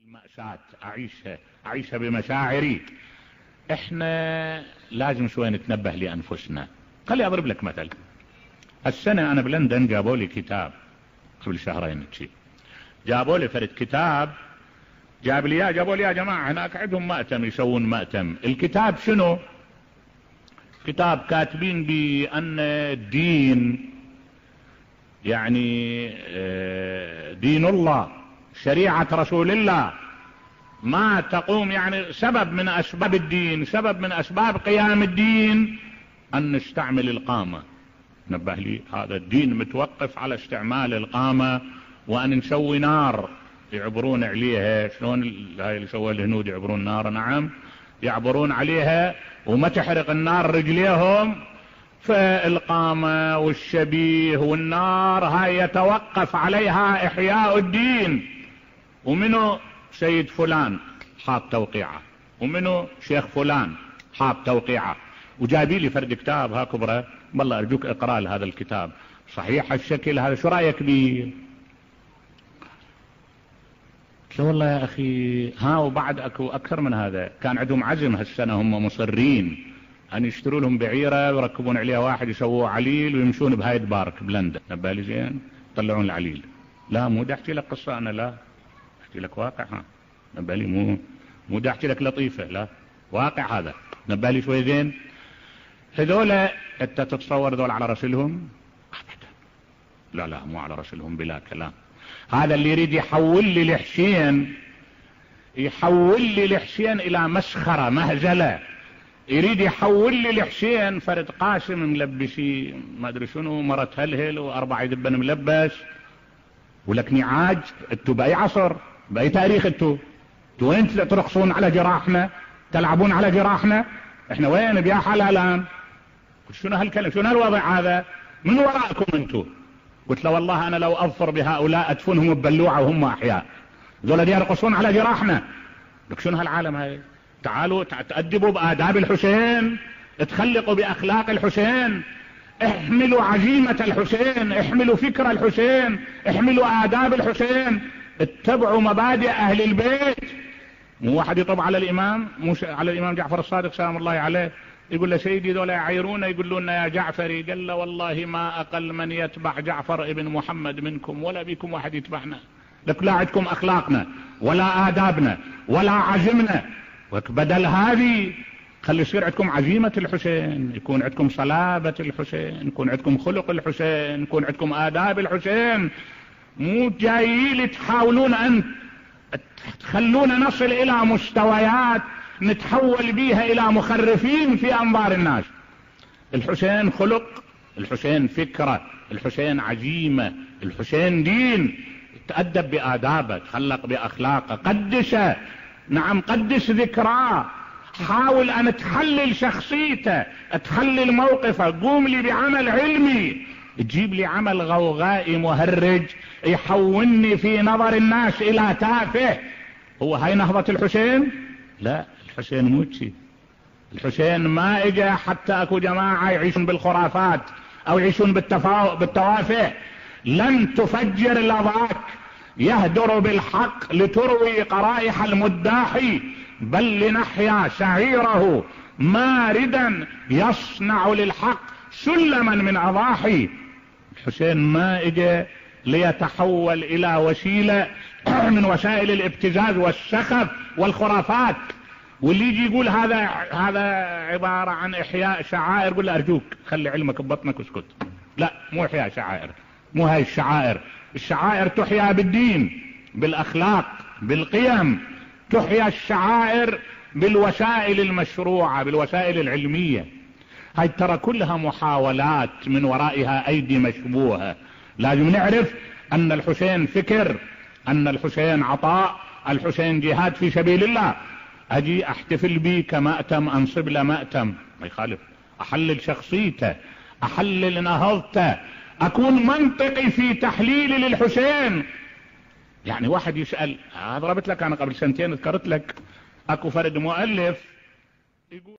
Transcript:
المأساة أعيشها بمشاعري. احنا لازم شوي نتنبه لأنفسنا. خلي أضرب لك مثل. السنة أنا بلندن جابوا لي كتاب قبل شهرين شيء، جابوا لي فرد كتاب، جابوا لي يا جماعة هناك عندهم مأتم يسوون مأتم. الكتاب شنو؟ كتاب كاتبين بأن الدين يعني دين الله، شريعة رسول الله، ما تقوم يعني سبب من أسباب الدين، سبب من أسباب قيام الدين أن نستعمل القامة. نبه لي هذا الدين متوقف على استعمال القامة، وأن نسوي نار يعبرون عليها. شلون هاي اللي سووا الهنود يعبرون نار؟ نعم يعبرون عليها وما تحرق النار رجليهم. فالقامة والشبيه والنار هاي يتوقف عليها إحياء الدين. ومنه سيد فلان حاط توقيعه، ومنه شيخ فلان حاط توقيعه، وجايبي لي فرد كتاب ها كبره، والله ارجوك اقرا لهذا الكتاب صحيح الشكل هذا، شو رايك بيه؟ قلت له والله يا اخي ها، وبعد اكو اكثر من هذا. كان عندهم عزم هالسنه، هم مصرين ان يشتروا لهم بعيره ويركبون عليها واحد يسووه عليل ويمشون بهايد بارك بلندن. نبالي زين يطلعون العليل. لا مو دا احكي لك قصه انا، لا احكي لك واقع. ها نبالي مو دا احكي لك لطيفه، لا واقع هذا. نبالي شوي زين. هذولا انت تتصور ذول على رسلهم؟ لا مو على رسلهم بلا كلام. هذا اللي يريد يحول لي الحسين الى مسخرة مهزلة، يريد يحول لي الحسين فرد قاسم ملبسي ما ادري شنو، مرة هلهل واربع دبن ملبس، ولك نعاج. انتو باي عصر باي تاريخ؟ انتو وين ترقصون على جراحنا، تلعبون على جراحنا؟ احنا وين بيا حلالان؟ شنو هالكلام، شنو هالوضع هذا؟ من وراءكم انتو؟ قلت له والله انا لو اظفر بهؤلاء ادفنهم ببلوعة وهم احياء، ذولا يرقصون على جراحنا. لك شنو هالعالم هاي؟ تعالوا تأدبوا بآداب الحسين، تخلقوا بأخلاق الحسين، احملوا عزيمة الحسين، احملوا فكر الحسين، احملوا آداب الحسين، اتبعوا مبادئ اهل البيت. مو واحد يطب على الامام، مو على الامام جعفر الصادق سلام الله عليه، يقول له سيدي ذولا يعيرون يقولون لنا يا جعفري، قال له والله ما اقل من يتبع جعفر ابن محمد منكم، ولا بيكم واحد يتبعنا. لك لا عندكم اخلاقنا ولا آدابنا ولا عزمنا. بدل هذه خلي يصير عندكم عزيمة الحسين، يكون عندكم صلابة الحسين، يكون عندكم خلق الحسين، يكون عندكم آداب الحسين. مو جايين تحاولون ان تخلونا نصل الى مستويات نتحول بيها الى مخرفين في انظار الناس. الحسين خلق، الحسين فكرة، الحسين عزيمة، الحسين دين. تأدب بآدابه، تخلق بأخلاقه، قدسه، نعم قدس ذكراه، حاول ان تحلل شخصيته، تحلل موقفه. قوم لي بعمل علمي، تجيب لي عمل غوغائي مهرج يحولني في نظر الناس الى تافه. هو هاي نهضة الحسين؟ لا، الحسين مو شي. الحسين ما اجى حتى اكو جماعة يعيشون بالخرافات او يعيشون بالتوافه. لن تفجر الاضاك يهدر بالحق لتروي قرائح المداحي، بل لنحيا شعيره ماردا يصنع للحق سلما من اضاحي. الحسين ما اجى ليتحول الى وسيلة من وسائل الابتزاز والسخف والخرافات. واللي يجي يقول هذا عبارة عن احياء شعائر، قل له ارجوك خلي علمك ببطنك واسكت. لا مو احياء شعائر، مو هاي الشعائر. الشعائر تحيا بالدين، بالاخلاق، بالقيم. تحيا الشعائر بالوسائل المشروعة، بالوسائل العلمية. هاي ترى كلها محاولات من ورائها ايدي مشبوهة. لازم نعرف ان الحسين فكر، ان الحسين عطاء، الحسين جهاد في سبيل الله. اجي احتفل بي كمأتم، انصب له مأتم ما يخالف، احلل شخصيته، احلل نهضته، اكون منطقي في تحليلي للحسين. يعني واحد يسأل، ضربت لك انا قبل سنتين ذكرت لك اكو فرد مؤلف يقول